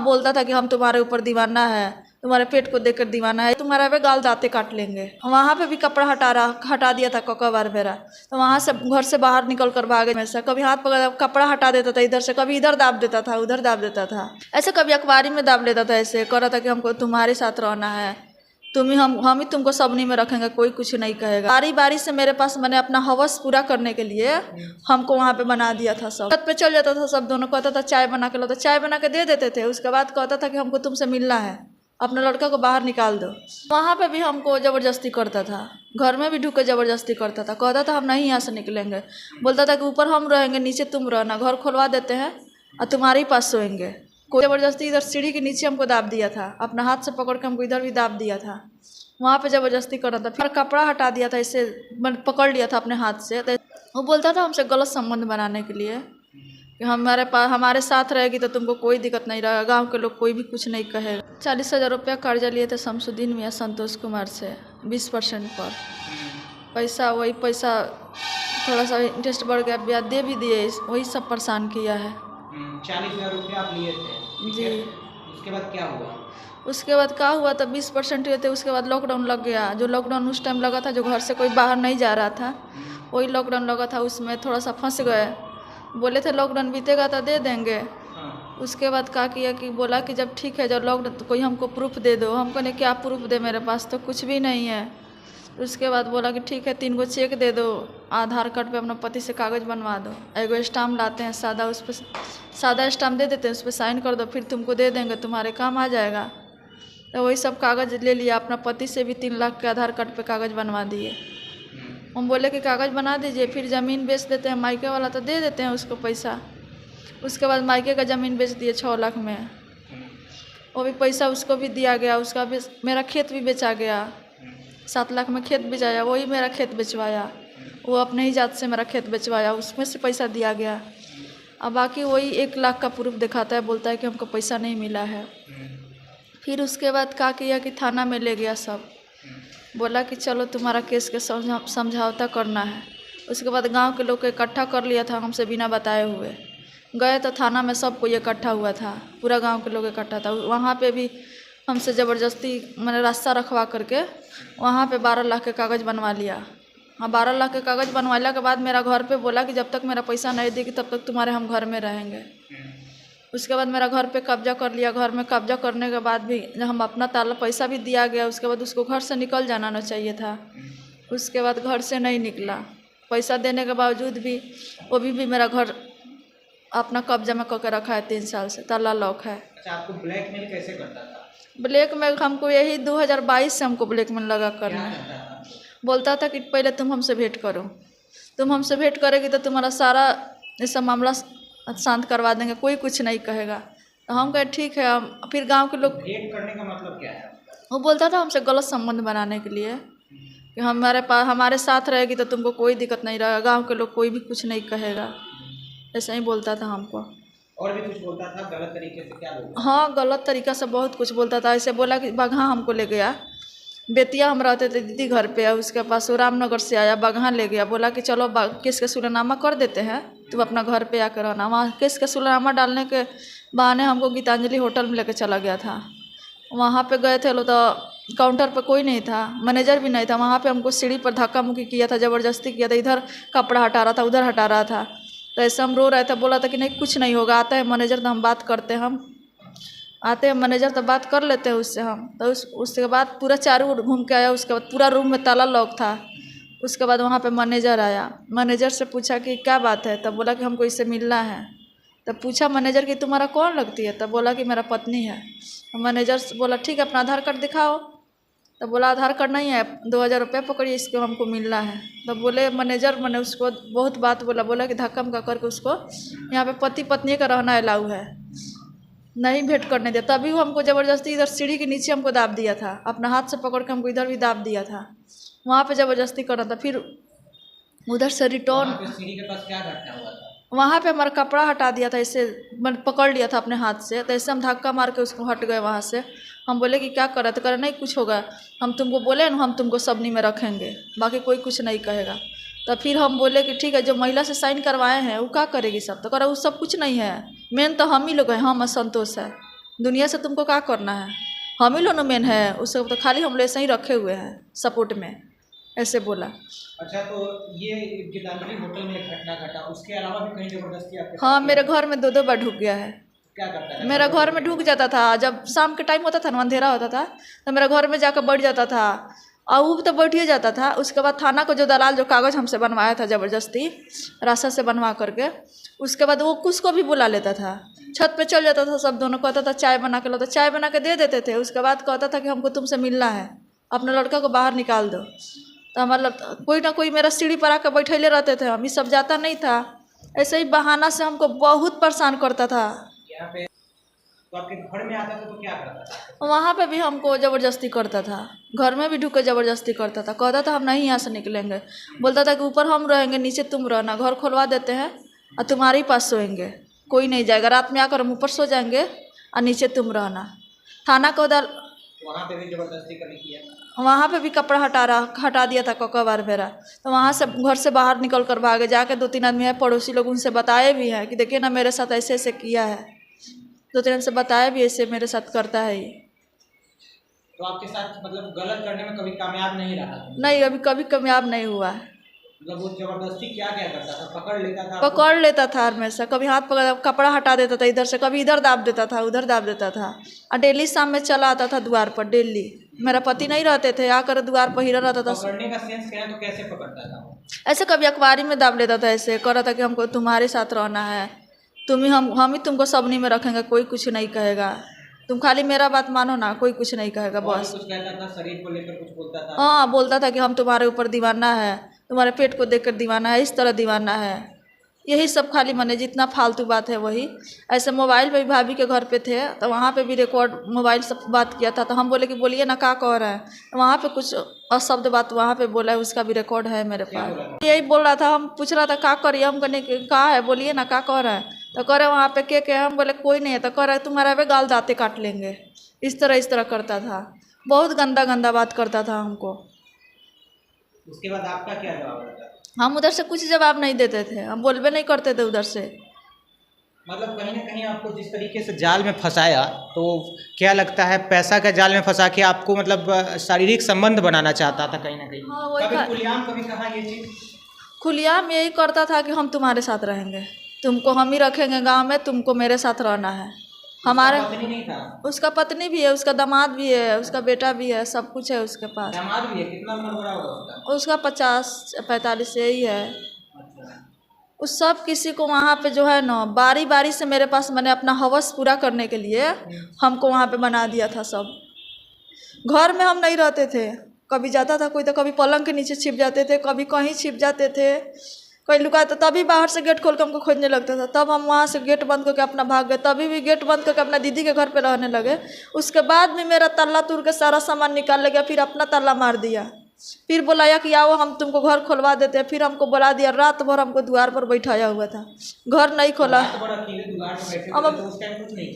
बोलता था कि हम तुम्हारे ऊपर दीवाना है, तुम्हारे पेट को देखकर दीवाना है, तुम्हारा वे गाल दाते काट लेंगे। वहाँ पे भी कपड़ा हटा दिया था कई बार मेरा। तो वहाँ से घर से बाहर निकल कर भागे हमेशा। कभी हाथ पकड़ कपड़ा हटा देता था इधर से, कभी इधर दाब देता था, उधर दाब देता था, ऐसे कभी अखबारी में दाब लेता था, ऐसे कर रहा था कि हमको तुम्हारे साथ रहना है, हम ही तुमको सबनी में रखेंगे, कोई कुछ नहीं कहेगा। बारी बारी से मेरे पास मैंने अपना हवस पूरा करने के लिए हमको वहाँ पे बना दिया था। सब छत पे चल जाता था, सब दोनों कहता था चाय बना के लो, तो चाय बना के दे देते थे। उसके बाद कहता था कि हमको तुमसे मिलना है, अपने लड़का को बाहर निकाल दो। वहाँ पे भी हमको ज़बरदस्ती करता था, घर में भी ढुक के ज़बरदस्ती करता था। कहता था हम नहीं यहाँ से निकलेंगे, बोलता था कि ऊपर हम रहेंगे, नीचे तुम रहना, घर खुलवा देते हैं और तुम्हारे ही पास सोएंगे। कोई ज़बरदस्ती इधर सीढ़ी के नीचे हमको दाब दिया था, अपना हाथ से पकड़ के हमको इधर भी दाब दिया था। वहाँ पे ज़बरदस्ती कर रहा था। फिर कपड़ा हटा दिया था, इससे पकड़ लिया था अपने हाथ से। तो वो बोलता था हमसे गलत संबंध बनाने के लिए कि हमारे साथ रहेगी तो तुमको कोई दिक्कत नहीं रहेगा, गांव के लोग कोई भी कुछ नहीं कहेगा। 40,000 रुपया कर्जा लिए थे शमसुद्दीन मियाँ संतोष कुमार से 20% पर। वही पैसा थोड़ा सा इंटरेस्ट बढ़ गया, ब्याज दे भी दिए, वही सब परेशान किया है। 40,000 रुपया आप लिए थे जी। उसके बाद क्या हुआ? उसके बाद क्या हुआ, तब 20% हुए थे। उसके बाद लॉकडाउन लग गया। जो लॉकडाउन उस टाइम लगा था, जो घर से कोई बाहर नहीं जा रहा था, वही लॉकडाउन लगा था, उसमें थोड़ा सा फंस गए। बोले थे लॉकडाउन बीतेगा तो दे देंगे। उसके बाद क्या किया कि बोला कि जब ठीक है, जब लॉकडाउन तो कोई हमको प्रूफ दे दो। हमको ने क्या प्रूफ दे, मेरे पास तो कुछ भी नहीं है। उसके बाद बोला कि ठीक है 3 गो चेक दे दो, आधार कार्ड पे अपना पति से कागज़ बनवा दो, एगो स्टाम्प लाते हैं सादा, उस पर सादा स्टाम्प दे देते हैं, उस पर साइन कर दो, फिर तुमको दे देंगे, तुम्हारे काम आ जाएगा। तो वही सब कागज़ ले लिया। अपना पति से भी 3 लाख के आधार कार्ड पे कागज़ बनवा दिए। हम बोले कि कागज़ बना दीजिए, फिर ज़मीन बेच देते हैं, मायके वाला तो दे देते हैं उसको पैसा। उसके बाद मायके का ज़मीन बेच दिए 6 लाख में, वो भी पैसा उसको भी दिया गया। उसका भी मेरा खेत भी बेचा गया, 7 लाख में खेत बेचाया, वही मेरा खेत बेचवाया। वो अपने ही जात से मेरा खेत बेचवाया, उसमें से पैसा दिया गया। अब बाकी वही 1 लाख का प्रूफ दिखाता है, बोलता है कि हमको पैसा नहीं मिला है। फिर उसके बाद क्या किया कि थाना में ले गया सब, बोला कि चलो तुम्हारा केस के समझौता करना है। उसके बाद गांव के लोग को इकट्ठा कर लिया था हमसे बिना बताए हुए। गए तो थाना में सबको इकट्ठा हुआ था, पूरा गांव के लोग इकट्ठा था। वहाँ पे भी हमसे ज़बरदस्ती मैंने रास्ता रखवा करके वहाँ पे 12 लाख के कागज़ बनवा लिया। हाँ, 12 लाख के कागज़ बनवाने के बाद मेरा घर पे बोला कि जब तक मेरा पैसा नहीं देगी तब तक तुम्हारे हम घर में रहेंगे। उसके बाद मेरा घर पे कब्जा कर लिया। घर में कब्जा करने के बाद भी हम अपना ताला पैसा भी दिया गया, उसके बाद उसको घर से निकल जाना ना चाहिए था। उसके बाद घर से नहीं निकला, पैसा देने के बावजूद भी वो भी मेरा घर अपना कब्जा में करके रखा है 3 साल से, ताला लॉक है। अच्छा, आपको ब्लैकमेल कैसे करता था? ब्लैकमेल हमको यही 2022 से हमको ब्लैकमेल लगा करना है। बोलता था कि पहले तुम हमसे भेंट करो, तुम हमसे भेंट करेगी तो तुम्हारा सारा ऐसा मामला शांत करवा देंगे, कोई कुछ नहीं कहेगा। तो हम कहे ठीक है। फिर गांव के लोग, भेंट करने का मतलब क्या है? वो बोलता था हमसे गलत संबंध बनाने के लिए कि हमारे साथ रहेगी तो तुमको कोई दिक्कत नहीं रहेगा, गांव के लोग कोई भी कुछ नहीं कहेगा, ऐसा ही बोलता था हमको। और भी कुछ बोलता था गलत तरीके से? क्या बोलता? हाँ, गलत तरीका से बहुत कुछ बोलता था। ऐसे बोला कि बगहा हमको ले गया, बेतिया हम रहते थे दीदी घर पे, उसके पास वो रामनगर से आया, बगहा ले गया, बोला कि चलो केस का सुलहनामा कर देते हैं, तुम अपना घर पे आकर रहना। वहाँ केस का सुलहनामा डालने के बहाने हमको गीतांजलि होटल में लेकर चला गया था। वहाँ पे गए थे लोग तो काउंटर पे कोई नहीं था, मैनेजर भी नहीं था। वहाँ पे हमको सीढ़ी पर धक्का मुक्की किया था, ज़बरदस्ती किया था, इधर कपड़ा हटा रहा था, उधर हटा रहा था। तो ऐसे हम रो रहे थे, बोला था कि नहीं कुछ नहीं होगा, आता है मैनेजर तो हम बात करते हैं, हम आते हैं मैनेजर तो बात कर लेते हैं उससे हम। तो उसके बाद पूरा चारों ओर घूम के आया। उसके बाद पूरा रूम में ताला लॉक था। उसके बाद वहाँ पे मैनेजर आया, मैनेजर से पूछा कि क्या बात है, तब बोला कि हमको इससे मिलना है। तब पूछा मैनेजर कि तुम्हारा कौन लगती है, तब बोला कि मेरा पत्नी है। मैनेजर से बोला ठीक है अपना आधार कार्ड दिखाओ, तब बोला आधार कार्ड नहीं है, 2,000 रुपये पकड़िए, इसको हमको मिलना है। तब बोले मैनेजर, मैंने उसको बहुत बात बोला कि धक्का मुक्का करके उसको यहाँ पे पति पत्नी का रहना अलाउ है, नहीं भेंट करने दिया। तभी वो हमको ज़बरदस्ती इधर सीढ़ी के नीचे हमको दाब दिया था, अपना हाथ से पकड़ के हमको इधर भी दाब दिया था। वहाँ पे ज़बरदस्ती कर रहा था। फिर उधर से रिटर्न, सीढ़ी के पास क्या घटना हुआ था? वहाँ पे हमारा कपड़ा हटा दिया था, ऐसे मैंने पकड़ लिया था अपने हाथ से, तो ऐसे हम धक्का मार के उसको हट गए वहाँ से। हम बोले कि क्या कर रहे, तो करे नहीं कुछ होगा, हम तुमको बोले ना हम तुमको सबनी में रखेंगे, बाकी कोई कुछ नहीं कहेगा। तो फिर हम बोले कि ठीक है, जो महिला से साइन करवाए हैं वो क्या करेगी सब, तो करे वो सब कुछ नहीं है, मेन तो हम ही लोग हैं, हम संतोष है। दुनिया से तुमको क्या करना है, हम ही लोग मेन है, उसको तो खाली हम लोग ऐसे ही रखे हुए हैं सपोर्ट में, ऐसे बोला। अच्छा, तो ये गीतांजलि होटल में एक घटना घटा, उसके अलावा भी कहीं जबरदस्ती आपके हाँ, साथ मेरे घर में 2-2 बार ढुक गया है। क्या करता है? मेरा घर में ढुक जाता था, जब शाम के टाइम होता था ना, अंधेरा होता था, तो मेरा घर में जाकर बैठ जाता था, और वो तो बैठ ही जाता था। उसके बाद थाना को जो दलाल जो कागज़ हमसे बनवाया था ज़बरदस्ती रास्ता से बनवा करके, उसके बाद वो उसको भी बुला लेता था, छत पे चल जाता था, सब दोनों कहता था चाय बना के लो, तो चाय बना के दे देते थे। उसके बाद कहता था कि हमको तुमसे मिलना है, अपने लड़का को बाहर निकाल दो। तो हमारा कोई ना कोई मेरा सीढ़ी पर आकर बैठेले रहते थे, हम ये सब जाता नहीं था, ऐसे ही बहाना से हमको बहुत परेशान करता था। यहाँ पे तो आपके घर में आता था तो क्या करता था? वहाँ पे भी हमको ज़बरदस्ती करता था, घर में भी ढुक के ज़बरदस्ती करता था, कहता था हम नहीं यहाँ से निकलेंगे, बोलता था कि ऊपर हम रहेंगे, नीचे तुम रहना, घर खुलवा देते हैं और तुम्हारे ही पास सोएंगे, कोई नहीं जाएगा, रात में आकर हम ऊपर सो जाएंगे और नीचे तुम रहना। थाना को वहाँ पे भी जबरदस्ती कभी किया? वहाँ पे भी कपड़ा हटा दिया था कई बार मेरा, तो वहाँ से घर से बाहर निकल कर भागे, जाके 2-3 आदमी है पड़ोसी लोग, उनसे बताए भी हैं कि देखिए ना मेरे साथ ऐसे ऐसे किया है, 2-3 से बताया भी ऐसे मेरे साथ करता है ये। तो आपके साथ मतलब गलत करने में कभी कामयाब नहीं रहा? नहीं, अभी कभी कामयाब नहीं हुआ है। मतलब वो जबरदस्ती क्या क्या करता था? पकड़ लेता था? पकड़ लेता था हमेशा, कभी हाथ पकड़ कपड़ा हटा देता था इधर से, कभी इधर दाब देता था, उधर दाब देता था, और डेली शाम में चला आता था द्वार पर, डेली। मेरा पति नहीं रहते थे, आकर द्वार पर हीरा रहता था। पकड़ने का सेंस क्या है, तो कैसे पकड़ता था वो? ऐसे कभी अखबारी में दाब लेता था, ऐसे कह रहा था कि हमको तुम्हारे साथ रहना है, तुम ही हम ही तुमको सबनी में रखेंगे, कोई कुछ नहीं कहेगा, तुम खाली मेरा बात मानो ना, कोई कुछ नहीं कहेगा और भी बस। कुछ कहता था, शरीर को लेकर कुछ बोलता था? हाँ, बोलता था कि हम तुम्हारे ऊपर दीवाना है, तुम्हारे पेट को देखकर दीवाना है, इस तरह दीवाना है, यही सब खाली मने जितना फालतू बात है वही। ऐसे मोबाइल पे भी भाभी के घर पे थे, तो वहाँ पे भी रिकॉर्ड मोबाइल से बात किया था, तो हम बोले कि बोलिए ना क्या कह रहे हैं, तो वहाँ पे कुछ अशब्द बात वहाँ पे बोला है, उसका भी रिकॉर्ड है मेरे पास। यही बोल रहा था, हम पूछ रहा था क्या करिए, हम कहने कहा है बोलिए ना क्या कह रहे हैं, तो कह रहे वहाँ पे के हम बोले कोई नहीं है, तो कह रहे तुम्हारा वे गाल दाते काट लेंगे, इस तरह करता था, बहुत गंदा गंदा बात करता था हमको। उसके बाद आपका क्या जवाब रहता? हम उधर से कुछ जवाब नहीं देते थे, हम बोलबे नहीं करते थे उधर से। मतलब कहीं ना कहीं आपको जिस तरीके से जाल में फंसाया, तो क्या लगता है पैसा का जाल में फंसा के आपको मतलब शारीरिक संबंध बनाना चाहता था कहीं ना कहीं? हाँ, वही कभी खुलेआम कभी कहा ये चीज़? खुलेआम यही करता था कि हम तुम्हारे साथ रहेंगे, तुमको हम ही रखेंगे गांव में, तुमको मेरे साथ रहना है। हमारे पत्नी नहीं था? उसका पत्नी भी है, उसका दामाद भी है, उसका बेटा भी है, सब कुछ है उसके पास। दामाद भी है? कितना उम्र बड़ा होगा उसका? उसका 50-45 यही है। अच्छा। उस सब किसी को वहाँ पे जो है ना, बारी बारी से मेरे पास मैंने अपना हवस पूरा करने के लिए हमको वहाँ पे बना दिया था सब। घर में हम नहीं रहते थे, कभी जाता था कोई तो कभी पलंग के नीचे छिप जाते थे, कभी कहीं छिप जाते थे, कहीं लुका, तो तभी बाहर से गेट खोल के हमको खोजने लगता था, तब हम वहाँ से गेट बंद करके अपना भाग गए, तभी भी गेट बंद करके अपना दीदी के घर पे रहने लगे। उसके बाद भी मेरा ताला तोड़ के सारा सामान निकाल ले गया, फिर अपना ताला मार दिया, फिर बुलाया कि आओ हम तुमको घर खुलवा देते हैं, फिर हमको बुला दिया, रात भर हमको द्वार पर बैठाया हुआ था, घर नहीं खोला।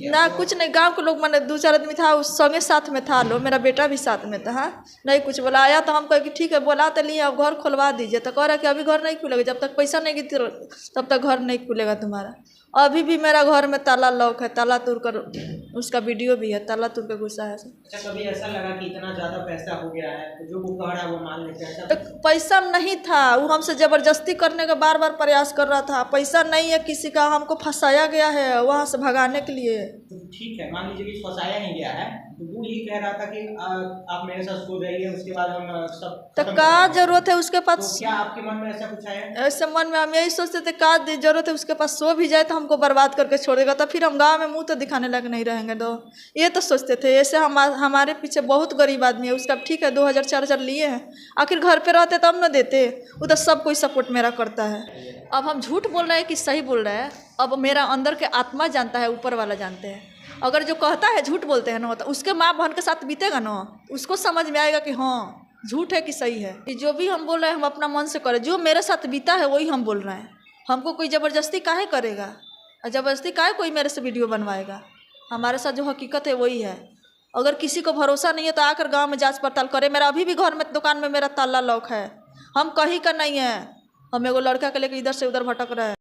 ना कुछ नहीं, गांव के लोग मैंने 2-4 आदमी था उस संगे साथ में था, लो मेरा बेटा भी साथ में था, नहीं कुछ बुलाया, तो हम कहे कि ठीक है बुला तो लिए, अब घर खुलवा दीजिए, तो कह रहा कि अभी घर नहीं खुलेगा, जब तक पैसा नहीं गिरते तब तक घर नहीं खुलेगा तुम्हारा। अभी भी मेरा घर में ताला लॉक है, ताला तोड़ कर, उसका वीडियो भी है, ताला तोड़ के घुसा है। अच्छा, कभी ऐसा लगा कि इतना ज़्यादा पैसा हो गया है तो जो वो कह रहा है वो मान लेते हैं? तो पैसा नहीं था, वो हमसे ज़बरदस्ती करने का बार बार प्रयास कर रहा था, पैसा नहीं है किसी का, हमको फंसाया गया है वहाँ से भगाने के लिए। तो ठीक है, मान लीजिए कि फंसाया नहीं गया है, तो वो ये कह रहा था कि आप मेरे साथ सो जाइए, उसके बाद हम सब तो क्या जरूरत है उसके पास? तो क्या आपके मन में ऐसा कुछ है? ऐसे मन में हम यही सोचते थे, क्या जरूरत है उसके पास, सो भी जाए तो हमको बर्बाद करके छोड़ेगा, तो फिर हम गांव में मुंह तो दिखाने लग नहीं रहेंगे, तो ये तो सोचते थे। ऐसे हमारे पीछे बहुत गरीब आदमी है, उसका ठीक है 2000-4000 लिए हैं, आखिर घर पे रहते तब न देते, उधर सब कोई सपोर्ट मेरा करता है। अब हम झूठ बोल रहे हैं कि सही बोल रहे हैं, अब मेरा अंदर के आत्मा जानता है, ऊपर वाला जानते हैं। अगर जो कहता है झूठ बोलते हैं ना, तो उसके माँ बहन के साथ बीतेगा ना, उसको समझ में आएगा कि हाँ झूठ है कि सही है। कि जो भी हम बोल रहे हैं हम अपना मन से करें, जो मेरे साथ बीता है वही हम बोल रहे हैं, हमको कोई ज़बरदस्ती काहे करेगा, और ज़बरदस्ती काहे कोई मेरे से वीडियो बनवाएगा। हमारे साथ जो हकीकत है वही है। अगर किसी को भरोसा नहीं है तो आकर गांव में जांच पड़ताल करे। मेरा अभी भी घर में दुकान में मेरा ताला लॉक है, हम कहीं का नहीं है, हम एगो लड़का के लेकर इधर से उधर भटक रहे हैं।